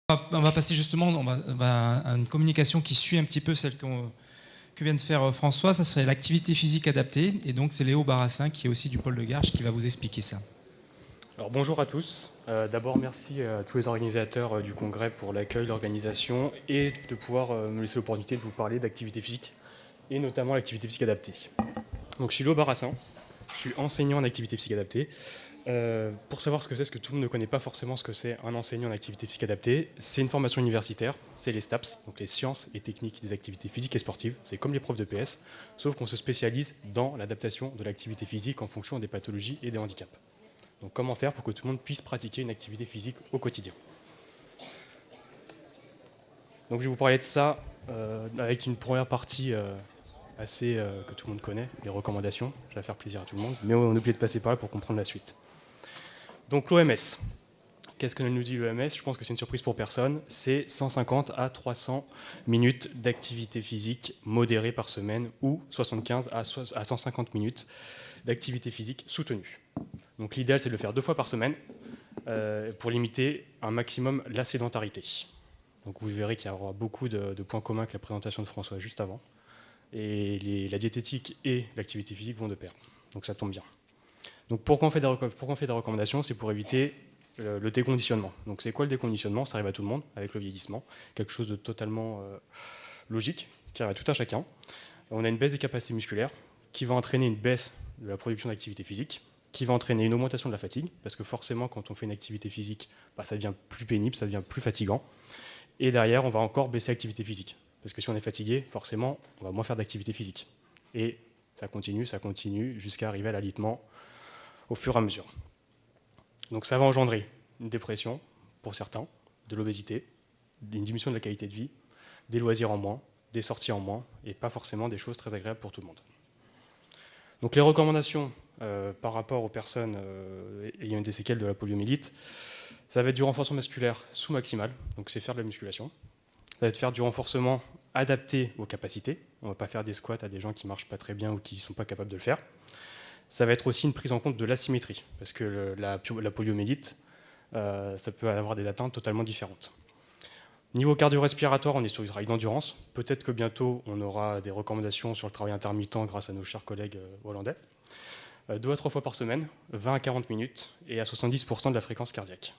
On va passer justement à une communication qui suit un petit peu celle que vient de faire François. Ça serait l'activité physique adaptée. Et donc c'est Léo Barassin, qui est aussi du pôle de Garches, qui va vous expliquer ça. Alors bonjour à tous. D'abord merci à tous les organisateurs du congrès pour l'accueil, l'organisation et de pouvoir me laisser l'opportunité de vous parler d'activité physique et notamment l'activité physique adaptée. Donc je suis Léo Barassin, je suis enseignant en activité physique adaptée. Pour savoir ce que c'est, parce que tout le monde ne connaît pas forcément ce que c'est un enseignant en activité physique adaptée, c'est une formation universitaire, c'est les STAPS, donc les sciences et techniques des activités physiques et sportives. C'est comme les profs de PS, sauf qu'on se spécialise dans l'adaptation de l'activité physique en fonction des pathologies et des handicaps. Donc comment faire pour que tout le monde puisse pratiquer une activité physique au quotidien. Donc je vais vous parler de ça avec une première partie que tout le monde connaît, les recommandations. Ça va faire plaisir à tout le monde, mais on est obligé de passer par là pour comprendre la suite. Donc l'OMS, qu'est-ce que nous dit l'OMS? Je pense que c'est une surprise pour personne. C'est 150 à 300 minutes d'activité physique modérée par semaine ou 75 à 150 minutes d'activité physique soutenue. Donc l'idéal, c'est de le faire 2 fois par semaine pour limiter un maximum la sédentarité. Donc vous verrez qu'il y aura beaucoup de points communs avec la présentation de François juste avant. Et la diététique et l'activité physique vont de pair. Donc ça tombe bien. Donc pourquoi on fait des recommandations? C'est pour éviter le déconditionnement. Donc c'est quoi le déconditionnement? Ça arrive à tout le monde avec le vieillissement. Quelque chose de totalement logique, qui arrive à tout un chacun. On a une baisse des capacités musculaires qui va entraîner une baisse de la production d'activité physique, qui va entraîner une augmentation de la fatigue, parce que forcément quand on fait une activité physique, ça devient plus pénible, ça devient plus fatigant. Et derrière, on va encore baisser l'activité physique. Parce que si on est fatigué, forcément, on va moins faire d'activité physique. Et ça continue, jusqu'à arriver à l'alitement au fur et à mesure. Donc ça va engendrer une dépression, pour certains, de l'obésité, une diminution de la qualité de vie, des loisirs en moins, des sorties en moins, et pas forcément des choses très agréables pour tout le monde. Donc les recommandations par rapport aux personnes ayant des séquelles de la poliomyélite, ça va être du renforcement musculaire sous-maximal, donc c'est faire de la musculation. Ça va être faire du renforcement adapté aux capacités. On ne va pas faire des squats à des gens qui ne marchent pas très bien ou qui ne sont pas capables de le faire. Ça va être aussi une prise en compte de l'asymétrie, parce que la poliomyélite, ça peut avoir des atteintes totalement différentes. Niveau cardio-respiratoire, on est sur du travail d'endurance. Peut-être que bientôt, on aura des recommandations sur le travail intermittent grâce à nos chers collègues hollandais. 2 à 3 fois par semaine, 20 à 40 minutes, et à 70% de la fréquence cardiaque.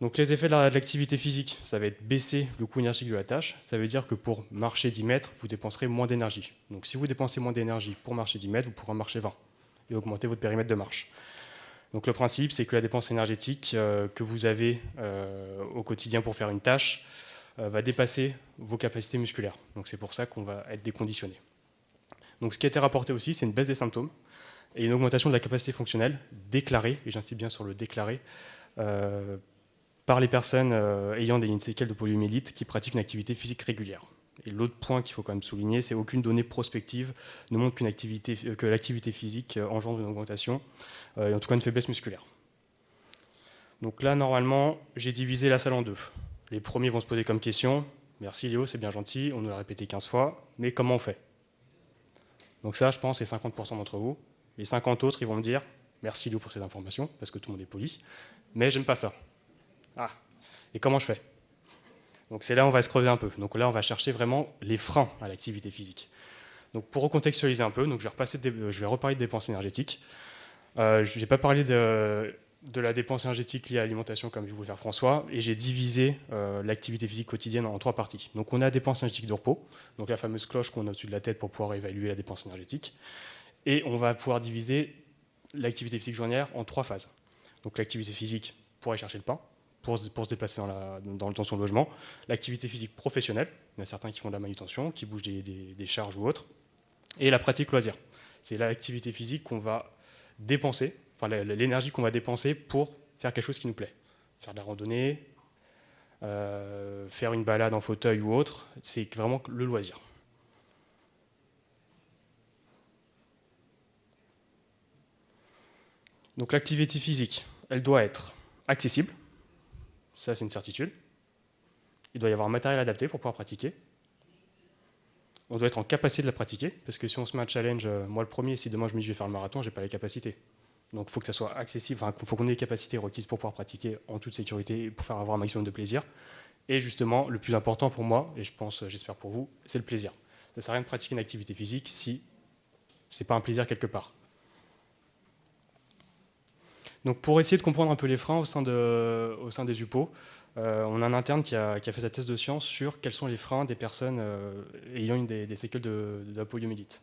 Donc les effets de l'activité physique, ça va être baisser le coût énergétique de la tâche. Ça veut dire que pour marcher 10 mètres, vous dépenserez moins d'énergie. Donc si vous dépensez moins d'énergie pour marcher 10 mètres, vous pourrez en marcher 20 et augmenter votre périmètre de marche. Donc le principe, c'est que la dépense énergétique que vous avez au quotidien pour faire une tâche va dépasser vos capacités musculaires. Donc c'est pour ça qu'on va être déconditionné. Donc ce qui a été rapporté aussi, c'est une baisse des symptômes et une augmentation de la capacité fonctionnelle déclarée, et j'insiste bien sur le déclaré, par les personnes ayant une séquelle de poliomyélite qui pratiquent une activité physique régulière. Et l'autre point qu'il faut quand même souligner, c'est qu'aucune donnée prospective ne montre que l'activité physique engendre une augmentation, et en tout cas une faiblesse musculaire. Donc là, normalement, j'ai divisé la salle en 2. Les premiers vont se poser comme question, merci Léo, c'est bien gentil, on nous l'a répété 15 fois, mais comment on fait? Donc ça, je pense, c'est 50% d'entre vous. Les 50 autres, ils vont me dire, merci Léo pour ces informations, parce que tout le monde est poli, mais j'aime pas ça. Ah, et comment je fais? Donc c'est là où on va se creuser un peu. Donc là, on va chercher vraiment les freins à l'activité physique. Donc pour recontextualiser un peu, donc je vais reparler de dépenses énergétiques. Je n'ai pas parlé de la dépense énergétique liée à l'alimentation comme je voulais faire François, et j'ai divisé l'activité physique quotidienne en 3 parties. Donc on a la dépense énergétique de repos, donc la fameuse cloche qu'on a au-dessus de la tête pour pouvoir évaluer la dépense énergétique. Et on va pouvoir diviser l'activité physique journalière en 3 phases. Donc l'activité physique pour aller chercher le pain, pour se déplacer dans son logement. L'activité physique professionnelle, il y en a certains qui font de la manutention, qui bougent des charges ou autres. Et la pratique loisir. C'est l'activité physique qu'on va dépenser, enfin l'énergie qu'on va dépenser pour faire quelque chose qui nous plaît. Faire de la randonnée, faire une balade en fauteuil ou autre, c'est vraiment le loisir. Donc l'activité physique, elle doit être accessible. Ça, c'est une certitude. Il doit y avoir un matériel adapté pour pouvoir pratiquer. On doit être en capacité de la pratiquer, parce que si on se met un challenge, moi le premier, si demain je me dis je vais faire le marathon, je n'ai pas les capacités. Donc il faut que ça soit accessible, il faut qu'on ait les capacités requises pour pouvoir pratiquer en toute sécurité et pour faire avoir un maximum de plaisir. Et justement, le plus important pour moi, et j'espère pour vous, c'est le plaisir. Ça ne sert à rien de pratiquer une activité physique si ce n'est pas un plaisir quelque part. Donc pour essayer de comprendre un peu les freins au sein des UPO, on a un interne qui a fait sa thèse de science sur quels sont les freins des personnes ayant des séquelles de la poliomyélite.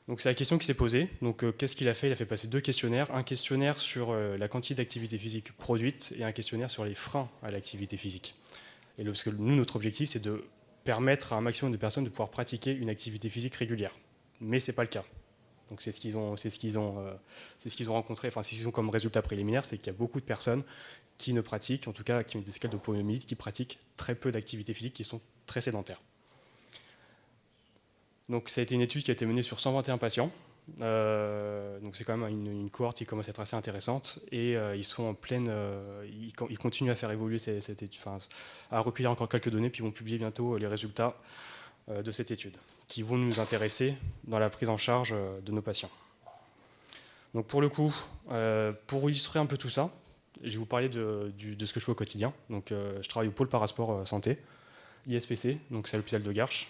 Donc c'est la question qui s'est posée. Donc qu'est-ce qu'il a fait? Il a fait passer 2 questionnaires, un questionnaire sur la quantité d'activité physique produite et un questionnaire sur les freins à l'activité physique. Et parce que nous, notre objectif, c'est de permettre à un maximum de personnes de pouvoir pratiquer une activité physique régulière. Mais ce n'est pas le cas. Donc c'est ce qu'ils ont rencontré, enfin c'est ce qu'ils ont comme résultat préliminaire, c'est qu'il y a beaucoup de personnes qui ne pratiquent, en tout cas qui ont des séquelles de poliomyélite, qui pratiquent très peu d'activités physiques, qui sont très sédentaires. Donc ça a été une étude qui a été menée sur 121 patients. Donc c'est quand même une cohorte qui commence à être assez intéressante et ils sont en pleine, ils continuent à faire évoluer cette étude, à recueillir encore quelques données, puis ils vont publier bientôt les résultats de cette étude, qui vont nous intéresser dans la prise en charge de nos patients. Donc pour le coup, pour illustrer un peu tout ça, je vais vous parler de ce que je fais au quotidien. Donc je travaille au pôle parasport santé, ISPC, donc c'est à l'hôpital de Garches.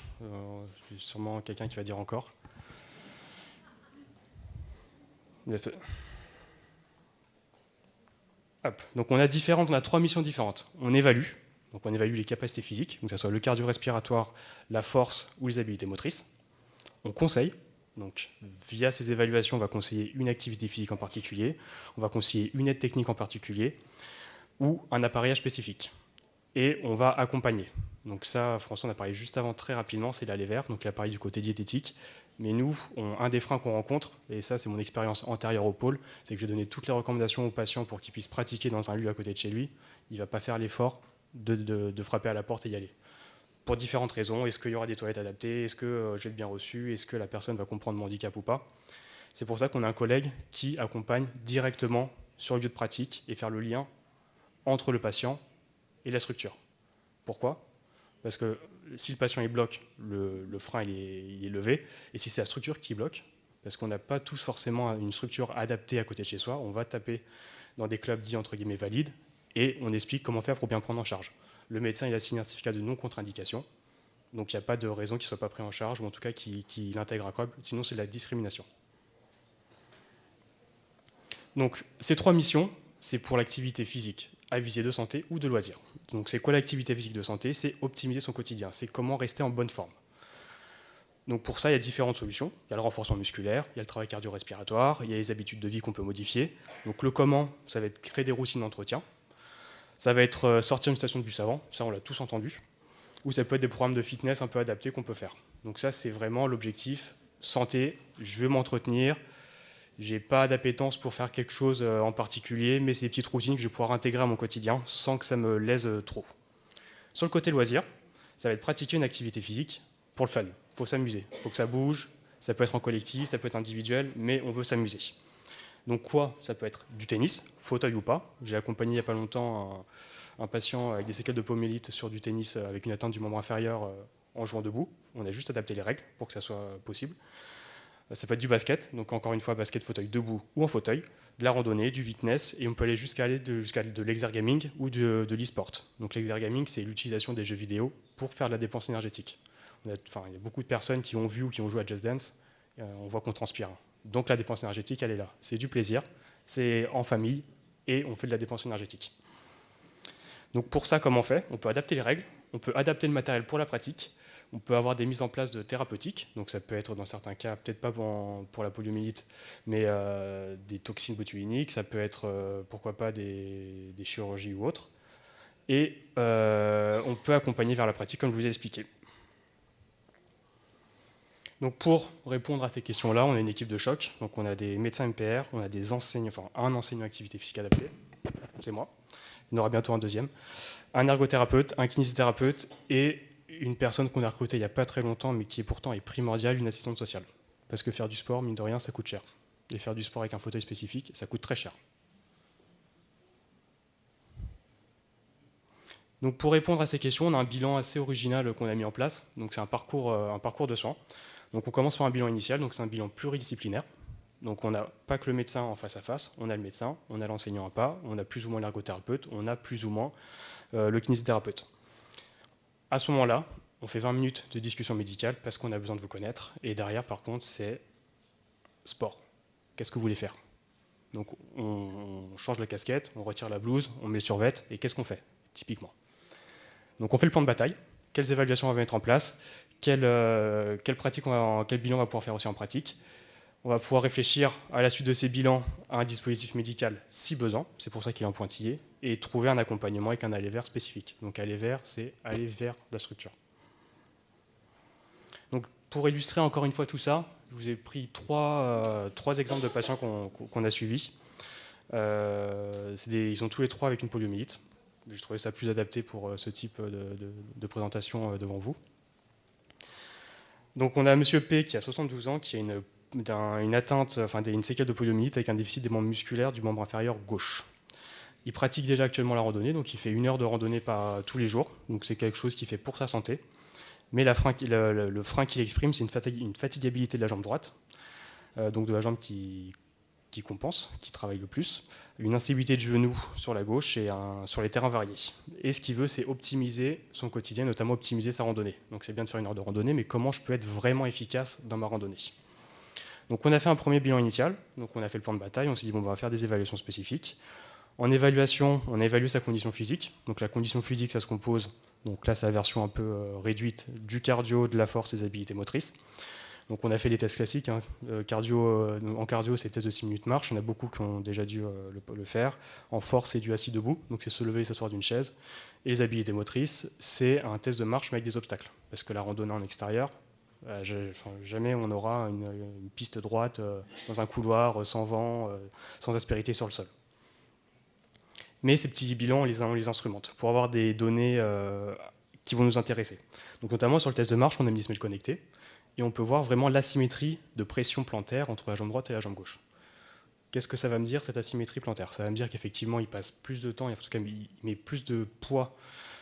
Sûrement quelqu'un qui va dire encore. Hop. Donc on a 3 missions différentes. On évalue les capacités physiques, donc que ce soit le cardio-respiratoire, la force ou les habiletés motrices. On conseille, donc via ces évaluations, on va conseiller une activité physique en particulier, on va conseiller une aide technique en particulier ou un appareillage spécifique. Et on va accompagner. Donc ça, François en a parlé juste avant très rapidement, c'est l'ALEVER, donc l'appareil du côté diététique. Mais nous, un des freins qu'on rencontre, et ça c'est mon expérience antérieure au pôle, c'est que j'ai donné toutes les recommandations aux patients pour qu'ils puissent pratiquer dans un lieu à côté de chez lui. Il ne va pas faire l'effort de frapper à la porte et y aller. Pour différentes raisons. Est-ce qu'il y aura des toilettes adaptées? Est-ce que je vais être bien reçu? Est-ce que la personne va comprendre mon handicap ou pas? C'est pour ça qu'on a un collègue qui accompagne directement sur le lieu de pratique et faire le lien entre le patient et la structure. Pourquoi? Parce que si le patient il bloque, le frein il est levé, et si c'est la structure qui bloque, parce qu'on n'a pas tous forcément une structure adaptée à côté de chez soi, on va taper dans des clubs dits entre guillemets valides, et on explique comment faire pour bien prendre en charge. Le médecin il a signé un certificat de non-contre-indication, donc il n'y a pas de raison qu'il ne soit pas pris en charge, ou en tout cas qu'il intègre un club, sinon c'est de la discrimination. Donc ces 3 missions, c'est pour l'activité physique à visée de santé ou de loisir. Donc c'est quoi l'activité physique de santé? C'est optimiser son quotidien, c'est comment rester en bonne forme. Donc pour ça, il y a différentes solutions. Il y a le renforcement musculaire, il y a le travail cardio-respiratoire, il y a les habitudes de vie qu'on peut modifier. Donc le comment, ça va être créer des routines d'entretien. Ça va être sortir une station de bus avant, ça on l'a tous entendu. Ou ça peut être des programmes de fitness un peu adaptés qu'on peut faire. Donc ça c'est vraiment l'objectif, santé, je veux m'entretenir, j'ai pas d'appétence pour faire quelque chose en particulier, mais c'est des petites routines que je vais pouvoir intégrer à mon quotidien sans que ça me lèse trop. Sur le côté loisir, ça va être pratiquer une activité physique pour le fun. Il faut s'amuser, il faut que ça bouge, ça peut être en collectif, ça peut être individuel, mais on veut s'amuser. Donc quoi? Ça peut être du tennis, fauteuil ou pas. J'ai accompagné il n'y a pas longtemps un patient avec des séquelles de poliomyélite sur du tennis avec une atteinte du membre inférieur en jouant debout. On a juste adapté les règles pour que ça soit possible. Ça peut être du basket, donc encore une fois basket fauteuil debout ou en fauteuil, de la randonnée, du fitness, et on peut aller jusqu'à de l'exergaming ou de l'e-sport. Donc l'exergaming, c'est l'utilisation des jeux vidéo pour faire de la dépense énergétique. Il y a beaucoup de personnes qui ont vu ou qui ont joué à Just Dance, on voit qu'on transpire. Donc la dépense énergétique, elle est là. C'est du plaisir, c'est en famille, et on fait de la dépense énergétique. Donc pour ça, comment on fait? On peut adapter les règles, on peut adapter le matériel pour la pratique. On peut avoir des mises en place de thérapeutiques, donc ça peut être dans certains cas, peut-être pas pour la poliomyélite, mais des toxines botuliniques, ça peut être pourquoi pas des chirurgies ou autres. Et on peut accompagner vers la pratique comme je vous ai expliqué. Donc pour répondre à ces questions-là, on a une équipe de choc, donc on a des médecins MPR, on a des enseignants, enfin un enseignant activité physique adaptée, c'est moi, il y en aura bientôt un deuxième, un ergothérapeute, un kinésithérapeute et une personne qu'on a recrutée il n'y a pas très longtemps, mais qui est pourtant primordiale, une assistante sociale. Parce que faire du sport, mine de rien, ça coûte cher. Et faire du sport avec un fauteuil spécifique, ça coûte très cher. Donc pour répondre à ces questions, on a un bilan assez original qu'on a mis en place. Donc c'est un parcours de soins. Donc on commence par un bilan initial, donc c'est un bilan pluridisciplinaire. Donc on n'a pas que le médecin en face à face, on a le médecin, on a l'enseignant à pas, on a plus ou moins l'ergothérapeute, on a plus ou moins le kinésithérapeute. À ce moment-là, on fait 20 minutes de discussion médicale parce qu'on a besoin de vous connaître. Et derrière, par contre, c'est sport. Qu'est-ce que vous voulez faire? Donc on change la casquette, on retire la blouse, on met le survêt, et qu'est-ce qu'on fait, typiquement? Donc on fait le plan de bataille, quelles évaluations on va mettre en place, quel bilan on va pouvoir faire aussi en pratique. On va pouvoir réfléchir à la suite de ces bilans à un dispositif médical si besoin, c'est pour ça qu'il est en pointillé, et trouver un accompagnement avec un aller vers spécifique. Donc aller vers, c'est aller vers la structure. Donc pour illustrer encore une fois tout ça, je vous ai pris trois exemples de patients qu'on a suivis. Ils sont tous les trois avec une poliomyélite. Je trouvais ça plus adapté pour ce type de présentation devant vous. Donc on a Monsieur P qui a 72 ans, qui a une séquelle de poliomyélite avec un déficit des membres musculaires du membre inférieur gauche. Il pratique déjà actuellement la randonnée, donc il fait 1 heure de randonnée tous les jours, donc c'est quelque chose qu'il fait pour sa santé. Mais le frein qu'il exprime, c'est une fatigabilité de la jambe droite, donc de la jambe qui compense, qui travaille le plus, une instabilité de genou sur la gauche et sur les terrains variés. Et ce qu'il veut, c'est optimiser son quotidien, notamment optimiser sa randonnée. Donc c'est bien de faire 1 heure de randonnée, mais comment je peux être vraiment efficace dans ma randonnée? Donc on a fait un premier bilan initial, donc on a fait le plan de bataille, on s'est dit bon, on va faire des évaluations spécifiques. En évaluation, on a évalué sa condition physique. Donc la condition physique, ça se compose, donc là c'est la version un peu réduite, du cardio, de la force et des habilités motrices. Donc on a fait les tests classiques, hein. En cardio c'est test de 6 minutes marche, il y en a beaucoup qui ont déjà dû le faire. En force c'est du assis debout, donc c'est se lever et s'asseoir d'une chaise. Et les habilités motrices, c'est un test de marche mais avec des obstacles, parce que la randonnée en extérieur, jamais on aura une piste droite dans un couloir sans vent, sans aspérité sur le sol. Mais ces petits bilans, on les instrumente pour avoir des données qui vont nous intéresser. Donc notamment sur le test de marche, on a mis des semelles connectées et on peut voir vraiment l'asymétrie de pression plantaire entre la jambe droite et la jambe gauche. Qu'est-ce que ça va me dire, cette asymétrie plantaire? Ça va me dire qu'effectivement, il passe plus de temps, et en tout cas, il met plus de poids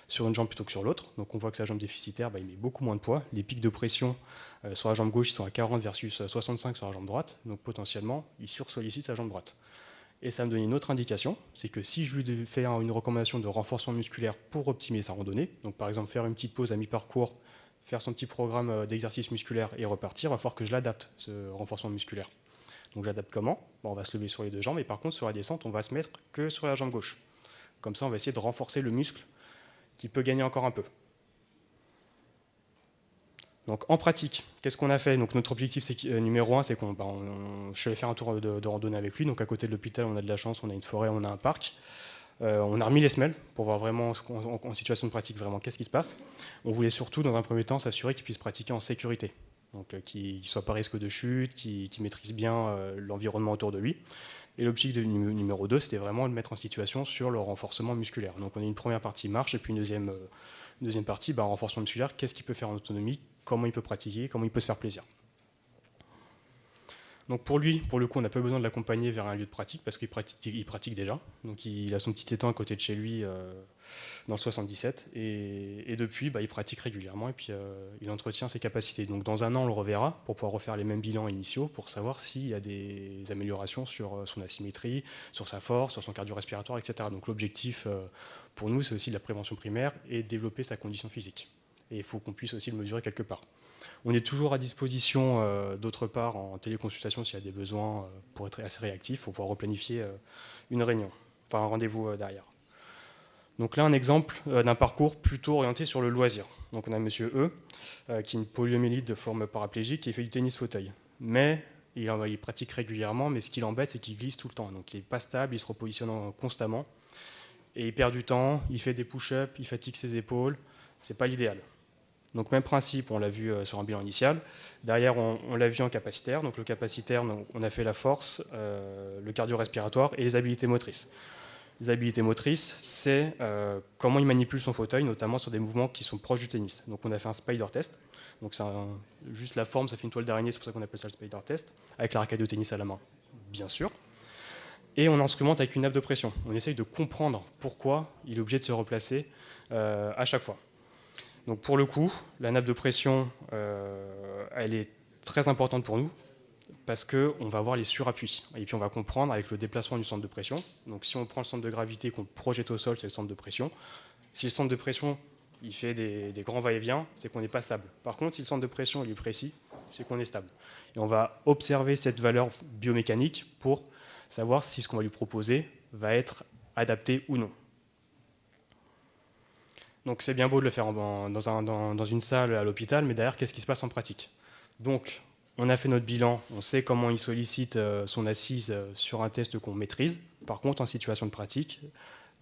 sur une jambe plutôt que sur l'autre. Donc on voit que sa jambe déficitaire, il met beaucoup moins de poids. Les pics de pression sur la jambe gauche, ils sont à 40 versus 65 sur la jambe droite. Donc potentiellement, il sursollicite sa jambe droite. Et ça me donne une autre indication, c'est que si je lui fais une recommandation de renforcement musculaire pour optimiser sa randonnée, donc par exemple faire une petite pause à mi-parcours, faire son petit programme d'exercice musculaire et repartir, il va falloir que je l'adapte, ce renforcement musculaire. Donc j'adapte comment? On va se lever sur les deux jambes, et par contre sur la descente, on va se mettre que sur la jambe gauche. Comme ça, on va essayer de renforcer le muscle qui peut gagner encore un peu. Donc en pratique, qu'est-ce qu'on a fait? Donc notre objectif numéro 1, c'est je suis allé faire un tour de randonnée avec lui. Donc à côté de l'hôpital, on a de la chance, on a une forêt, on a un parc. On a remis les semelles pour voir vraiment en situation de pratique vraiment qu'est-ce qui se passe. On voulait surtout dans un premier temps s'assurer qu'il puisse pratiquer en sécurité. Donc qu'il ne soit pas risque de chute, qu'il maîtrise bien l'environnement autour de lui. Et l'objectif numéro 2, c'était vraiment de mettre en situation sur le renforcement musculaire. Donc on a une première partie marche et puis une deuxième partie renforcement musculaire. Qu'est-ce qu'il peut faire en autonomie? Comment il peut pratiquer? Comment il peut se faire plaisir? Donc pour lui, pour le coup, on n'a pas besoin de l'accompagner vers un lieu de pratique parce qu'il pratique déjà. Donc il a son petit étang à côté de chez lui dans le 77 et depuis, il pratique régulièrement et puis il entretient ses capacités. Donc dans 1 an, on le reverra pour pouvoir refaire les mêmes bilans initiaux pour savoir s'il y a des améliorations sur son asymétrie, sur sa force, sur son cardio-respiratoire, etc. Donc l'objectif pour nous, c'est aussi de la prévention primaire et développer sa condition physique. Et il faut qu'on puisse aussi le mesurer quelque part. On est toujours à disposition, d'autre part, en téléconsultation s'il y a des besoins pour être assez réactif, pour pouvoir replanifier une réunion, enfin un rendez-vous derrière. Donc là, un exemple d'un parcours plutôt orienté sur le loisir. Donc on a Monsieur E, qui est une poliomyélite de forme paraplégique, qui fait du tennis fauteuil. Mais il pratique régulièrement, mais ce qui l'embête, c'est qu'il glisse tout le temps. Donc il n'est pas stable, il se repositionne constamment, et il perd du temps, il fait des push-ups, il fatigue ses épaules, c'est pas l'idéal. Donc même principe, on l'a vu sur un bilan initial. Derrière, on l'a vu en capacitaire. Donc le capacitaire, on a fait la force, le cardio-respiratoire et les habilités motrices. Les habilités motrices, c'est comment il manipule son fauteuil, notamment sur des mouvements qui sont proches du tennis. Donc on a fait un spider test. Donc c'est juste la forme, ça fait une toile d'araignée, c'est pour ça qu'on appelle ça le spider test, avec la raquette de tennis à la main, bien sûr. Et on instrumente avec une nappe de pression. On essaye de comprendre pourquoi il est obligé de se replacer à chaque fois. Donc pour le coup, la nappe de pression, elle est très importante pour nous. parce qu'on va voir les surappuis. Et puis on va comprendre avec le déplacement du centre de pression. Donc si on prend le centre de gravité qu'on projette au sol, c'est le centre de pression. Si le centre de pression il fait des grands va-et-vient, c'est qu'on n'est pas stable. Par contre, si le centre de pression il est précis, c'est qu'on est stable. Et on va observer cette valeur biomécanique pour savoir si ce qu'on va lui proposer va être adapté ou non. Donc c'est bien beau de le faire dans une salle à l'hôpital, mais derrière, qu'est-ce qui se passe en pratique? Donc, on a fait notre bilan, on sait comment il sollicite son assise sur un test qu'on maîtrise. Par contre, en situation de pratique,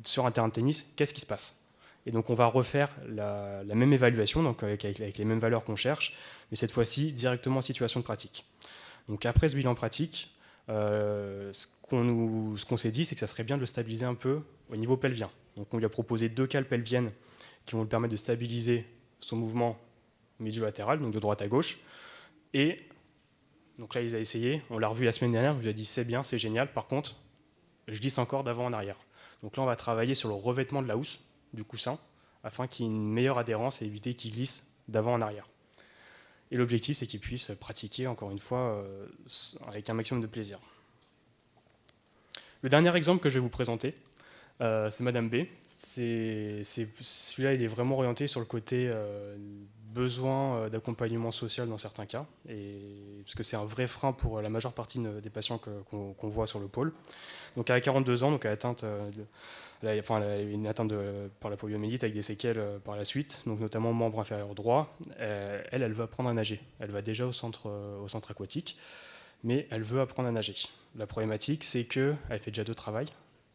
sur un terrain de tennis, qu'est-ce qui se passe? Et donc on va refaire la même évaluation, donc avec les mêmes valeurs qu'on cherche, mais cette fois-ci directement en situation de pratique. Donc après ce bilan pratique, ce qu'on s'est dit, c'est que ça serait bien de le stabiliser un peu au niveau pelvien. Donc on lui a proposé 2 cales pelviennes qui vont lui permettre de stabiliser son mouvement médio-latéral, donc de droite à gauche. Et donc là, il a essayé, on l'a revu la semaine dernière, on lui a dit c'est bien, c'est génial, par contre, je glisse encore d'avant en arrière. Donc là, on va travailler sur le revêtement de la housse, du coussin, afin qu'il y ait une meilleure adhérence et éviter qu'il glisse d'avant en arrière. Et l'objectif, c'est qu'il puisse pratiquer, encore une fois, avec un maximum de plaisir. Le dernier exemple que je vais vous présenter, c'est Madame B. Celui-là, il est vraiment orienté sur le côté besoin d'accompagnement social dans certains cas, parce que c'est un vrai frein pour la majeure partie des patients qu'on voit sur le pôle. Donc elle a 42 ans, donc elle a atteinte, une atteinte par la poliomyélite avec des séquelles par la suite, donc notamment membre inférieur droit. Elle veut apprendre à nager. Elle va déjà au centre aquatique, mais elle veut apprendre à nager. La problématique, c'est qu'elle fait déjà 2 travails.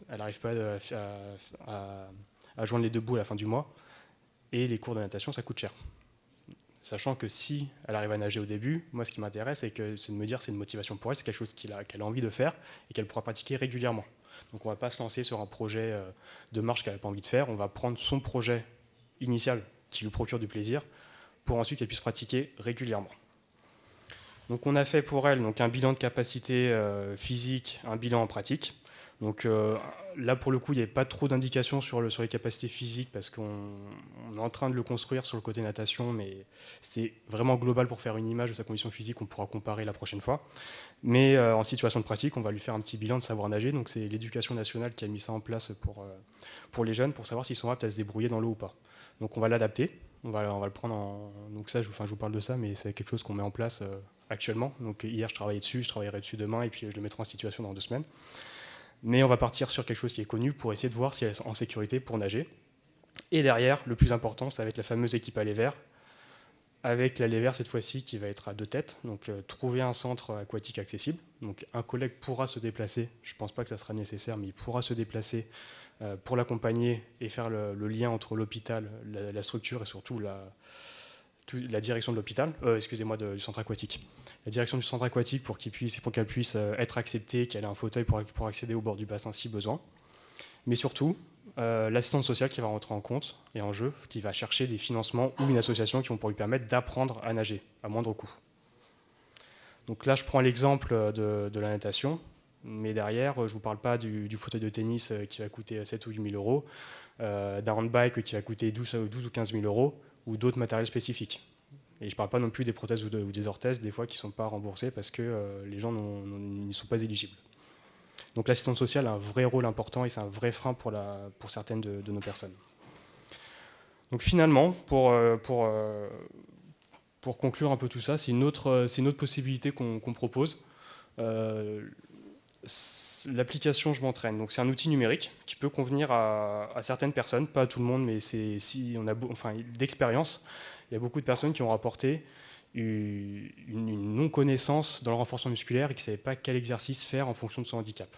Elle n'arrive pas à joindre les 2 bouts à la fin du mois, et les cours de natation, ça coûte cher. Sachant que si elle arrive à nager au début, moi ce qui m'intéresse, c'est de me dire c'est une motivation pour elle, c'est quelque chose qu'elle a envie de faire et qu'elle pourra pratiquer régulièrement. Donc on ne va pas se lancer sur un projet de marche qu'elle n'a pas envie de faire, on va prendre son projet initial qui lui procure du plaisir pour ensuite qu'elle puisse pratiquer régulièrement. Donc on a fait pour elle donc, un bilan de capacité physique, un bilan en pratique. Donc là, pour le coup, il n'y avait pas trop d'indications sur les capacités physiques parce qu'on est en train de le construire sur le côté natation, mais c'était vraiment global pour faire une image de sa condition physique qu'on pourra comparer la prochaine fois. Mais en situation de pratique, on va lui faire un petit bilan de savoir nager. Donc c'est l'éducation nationale qui a mis ça en place pour les jeunes, pour savoir s'ils sont aptes à se débrouiller dans l'eau ou pas. Donc on va l'adapter, on va le prendre en... Donc ça, je vous parle de ça, mais c'est quelque chose qu'on met en place actuellement. Donc hier, je travaillais dessus, je travaillerai dessus demain, et puis je le mettrai en situation dans 2 semaines. Mais on va partir sur quelque chose qui est connu pour essayer de voir si elle est en sécurité pour nager. Et derrière, le plus important, ça va être la fameuse équipe à l'Ever, avec la l'Ever cette fois-ci qui va être à 2 têtes, donc trouver un centre aquatique accessible. Donc un collègue pourra se déplacer, je ne pense pas que ça sera nécessaire, mais il pourra se déplacer pour l'accompagner et faire le lien entre l'hôpital, la structure et surtout la direction de l'hôpital, du centre aquatique. La direction du centre aquatique pour qu'elle puisse être acceptée, qu'elle ait un fauteuil pour accéder au bord du bassin si besoin. Mais surtout, l'assistante sociale qui va rentrer en compte et en jeu, qui va chercher des financements ou une association qui vont pour lui permettre d'apprendre à nager à moindre coût. Donc là, je prends l'exemple de la natation, mais derrière, je ne vous parle pas du fauteuil de tennis qui va coûter 7 ou 8 000 euros, d'un handbike qui va coûter 12 ou 15 000 euros, ou d'autres matériels spécifiques. Et je ne parle pas non plus des prothèses ou des orthèses, des fois qui ne sont pas remboursées parce que les gens n'y sont pas éligibles. Donc l'assistante sociale a un vrai rôle important et c'est un vrai frein pour certaines de nos personnes. Donc finalement, pour conclure un peu tout ça, c'est une autre possibilité qu'on propose. L'application Je m'entraîne, donc c'est un outil numérique qui peut convenir à certaines personnes, pas à tout le monde, mais si on a d'expérience, il y a beaucoup de personnes qui ont rapporté une non-connaissance dans le renforcement musculaire et qui ne savaient pas quel exercice faire en fonction de son handicap.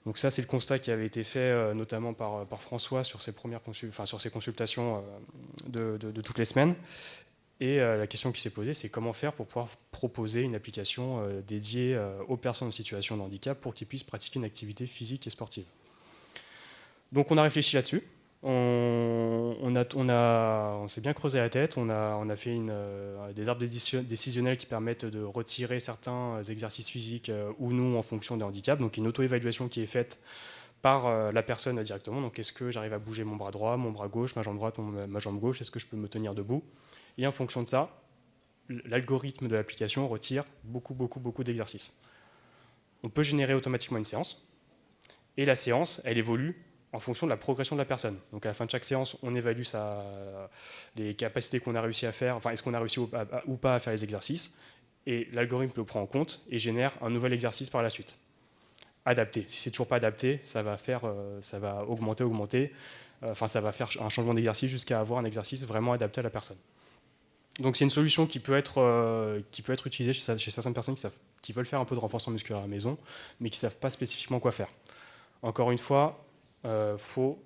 Donc ça, c'est le constat qui avait été fait notamment par François sur ses consultations de toutes les semaines. Et la question qui s'est posée, c'est comment faire pour pouvoir proposer une application dédiée aux personnes en situation de handicap pour qu'ils puissent pratiquer une activité physique et sportive. Donc on a réfléchi là-dessus. On s'est bien creusé la tête, on a fait des arbres décisionnels qui permettent de retirer certains exercices physiques ou non en fonction des handicaps. Donc une auto-évaluation qui est faite par la personne directement. Donc est-ce que j'arrive à bouger mon bras droit, mon bras gauche, ma jambe droite, ma jambe gauche, est-ce que je peux me tenir debout? Et en fonction de ça, l'algorithme de l'application retire beaucoup d'exercices. On peut générer automatiquement une séance, et la séance, elle évolue en fonction de la progression de la personne. Donc à la fin de chaque séance, on évalue les capacités qu'on a réussi à faire, enfin est-ce qu'on a réussi ou pas à faire les exercices, et l'algorithme le prend en compte et génère un nouvel exercice par la suite. Adapté. Si c'est toujours pas adapté, ça va augmenter, enfin ça va faire un changement d'exercice jusqu'à avoir un exercice vraiment adapté à la personne. Donc c'est une solution qui peut être utilisée chez certaines personnes qui veulent faire un peu de renforcement musculaire à la maison, mais qui ne savent pas spécifiquement quoi faire. Encore une fois, il ne faut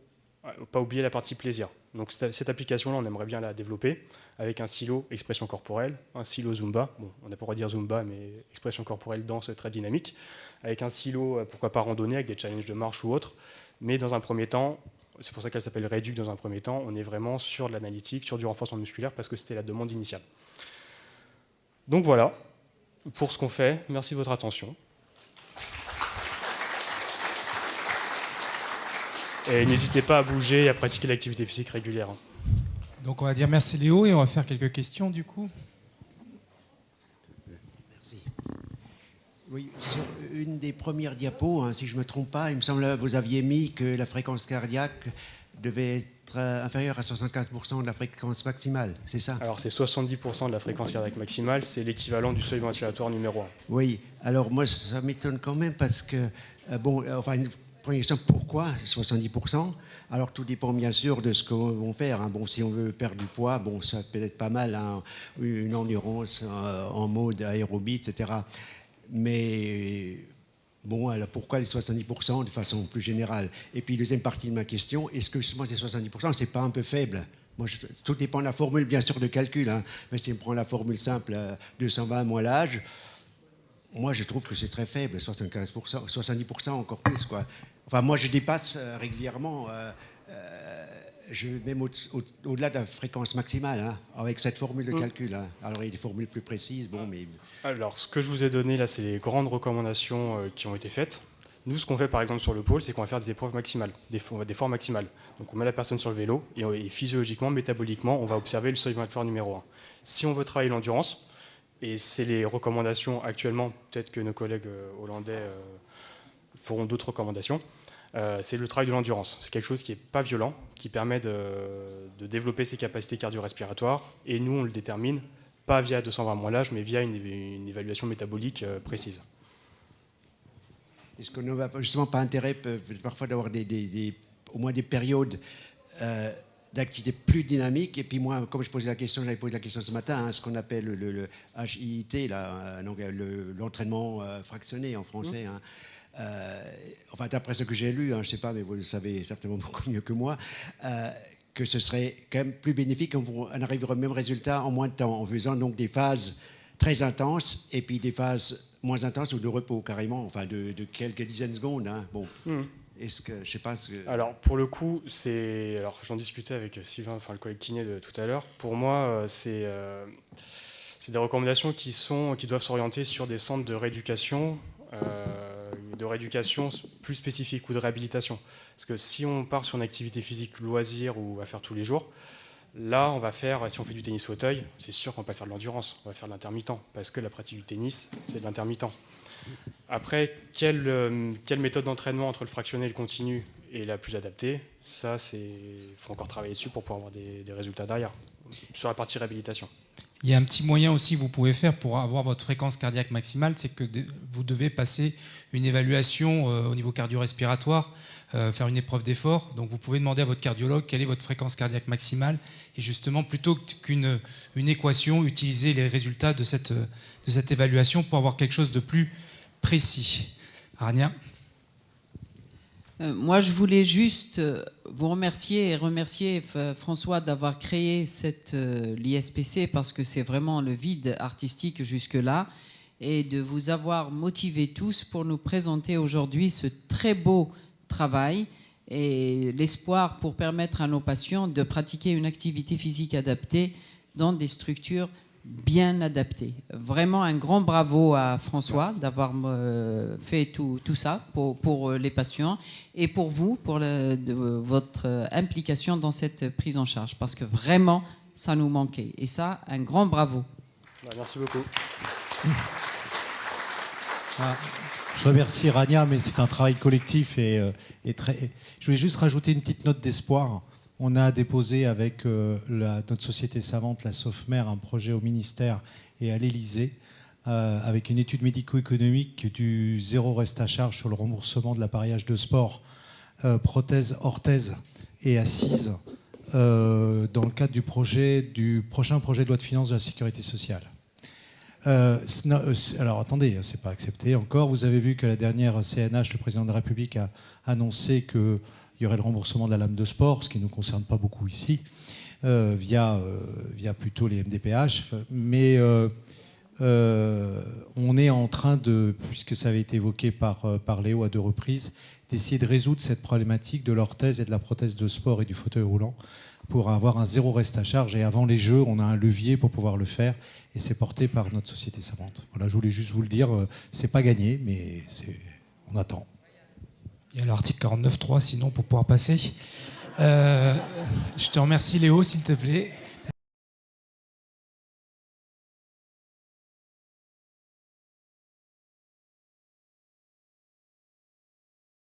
pas oublier la partie plaisir. Donc cette application-là, on aimerait bien la développer avec un silo expression corporelle, un silo Zumba, bon, on n'a pas le droit de dire Zumba, mais expression corporelle, danse très dynamique, avec un silo, pourquoi pas randonnée, avec des challenges de marche ou autre, mais dans un premier temps, c'est pour ça qu'elle s'appelle Reduc dans un premier temps, on est vraiment sur de l'analytique, sur du renforcement musculaire, parce que c'était la demande initiale. Donc voilà, pour ce qu'on fait, merci de votre attention. Et n'hésitez pas à bouger et à pratiquer l'activité physique régulière. Donc on va dire merci Léo et on va faire quelques questions du coup. Merci. Oui, sur une des premières diapos, hein, si je ne me trompe pas, il me semble que vous aviez mis que la fréquence cardiaque devait être inférieure à 75% de la fréquence maximale, c'est ça? Alors c'est 70% de la fréquence cardiaque maximale, c'est l'équivalent du seuil ventilatoire numéro 1. Oui, alors moi ça m'étonne quand même parce que, une première question, pourquoi 70%? Alors tout dépend bien sûr de ce qu'on va faire. Hein. Bon, si on veut perdre du poids, bon, ça peut être pas mal, hein, une endurance en mode aérobie, etc. Mais bon, alors pourquoi les 70% de façon plus générale? Et puis deuxième partie de ma question, est-ce que moi ces 70%, c'est pas un peu faible? Moi, tout dépend de la formule bien sûr de calcul, hein. Mais si on prend la formule simple, 220 moins l'âge, moi je trouve que c'est très faible, 75%, 70% encore plus, quoi. Enfin, moi je dépasse régulièrement, même au-delà de la fréquence maximale, hein, avec cette formule de calcul. Hein. Alors il y a des formules plus précises, bon, mais... Alors, ce que je vous ai donné là, c'est les grandes recommandations qui ont été faites. Nous, ce qu'on fait par exemple sur le pôle, c'est qu'on va faire des épreuves maximales, des forts maximales. Donc on met la personne sur le vélo et physiologiquement, métaboliquement, on va observer le seuil ventilatoire numéro 1. Si on veut travailler l'endurance, et c'est les recommandations actuellement, peut-être que nos collègues hollandais feront d'autres recommandations, c'est le travail de l'endurance. C'est quelque chose qui n'est pas violent, qui permet de développer ses capacités cardio-respiratoires, et nous, on le détermine pas via 220 moins l'âge, mais via une évaluation métabolique précise. Est-ce qu'on n'a justement pas intérêt parfois d'avoir au moins des périodes d'activité plus dynamiques? Et puis moi, comme j'avais posé la question ce matin, hein, ce qu'on appelle le HIIT, là, l'entraînement fractionné en français. Hein. Enfin, d'après ce que j'ai lu, hein, je ne sais pas, mais vous le savez certainement beaucoup mieux que moi, que ce serait quand même plus bénéfique, on arriverait au même résultat en moins de temps, en faisant donc des phases très intenses et puis des phases moins intenses ou de repos carrément, enfin de quelques dizaines de secondes. Hein. Bon, est-ce que je sais pas. Alors pour le coup, j'en discutais avec Sylvain, enfin le collègue kiné de tout à l'heure. Pour moi, c'est des recommandations qui doivent s'orienter sur des centres de rééducation plus spécifiques ou de réhabilitation. Parce que si on part sur une activité physique loisir ou à faire tous les jours, là, si on fait du tennis fauteuil, c'est sûr qu'on ne va pas faire de l'endurance, on va faire de l'intermittent, parce que la pratique du tennis, c'est de l'intermittent. Après, quelle méthode d'entraînement entre le fractionné et le continu est la plus adaptée? Ça, il faut encore travailler dessus pour pouvoir avoir des résultats derrière, sur la partie réhabilitation. Il y a un petit moyen aussi que vous pouvez faire pour avoir votre fréquence cardiaque maximale, c'est que vous devez passer une évaluation au niveau cardio-respiratoire, faire une épreuve d'effort. Donc vous pouvez demander à votre cardiologue quelle est votre fréquence cardiaque maximale et justement, plutôt qu'une équation, utiliser les résultats de cette évaluation pour avoir quelque chose de plus précis. Rania? Moi, je voulais juste vous remercier et remercier François d'avoir créé l'ISPC parce que c'est vraiment le vide artistique jusque-là et de vous avoir motivés tous pour nous présenter aujourd'hui ce très beau travail et l'espoir pour permettre à nos patients de pratiquer une activité physique adaptée dans des structures bien adaptées. Vraiment un grand bravo à François d'avoir fait tout ça pour les patients et pour vous, pour votre implication dans cette prise en charge, parce que vraiment, ça nous manquait. Et ça, un grand bravo. Merci beaucoup. Je remercie Rania, mais c'est un travail collectif et très. Je voulais juste rajouter une petite note d'espoir. On a déposé avec notre société savante, la SOFMER, un projet au ministère et à l'Élysée avec une étude médico-économique du zéro reste à charge sur le remboursement de l'appareillage de sport, prothèse, orthèse et assise dans le cadre du prochain projet de loi de finances de la sécurité sociale. Alors attendez, c'est pas accepté encore. Vous avez vu que la dernière CNH, le président de la République, a annoncé qu'il y aurait le remboursement de la lame de sport, ce qui ne nous concerne pas beaucoup ici, via plutôt les MDPH. Mais on est en train de, puisque ça avait été évoqué par Léo à 2 reprises, d'essayer de résoudre cette problématique de l'orthèse et de la prothèse de sport et du fauteuil roulant pour avoir un zéro reste à charge. Et avant les Jeux, on a un levier pour pouvoir le faire. Et c'est porté par notre société savante. Voilà, je voulais juste vous le dire. C'est pas gagné, mais on attend. Il y a l'article 49.3, sinon, pour pouvoir passer. Je te remercie, Léo, s'il te plaît.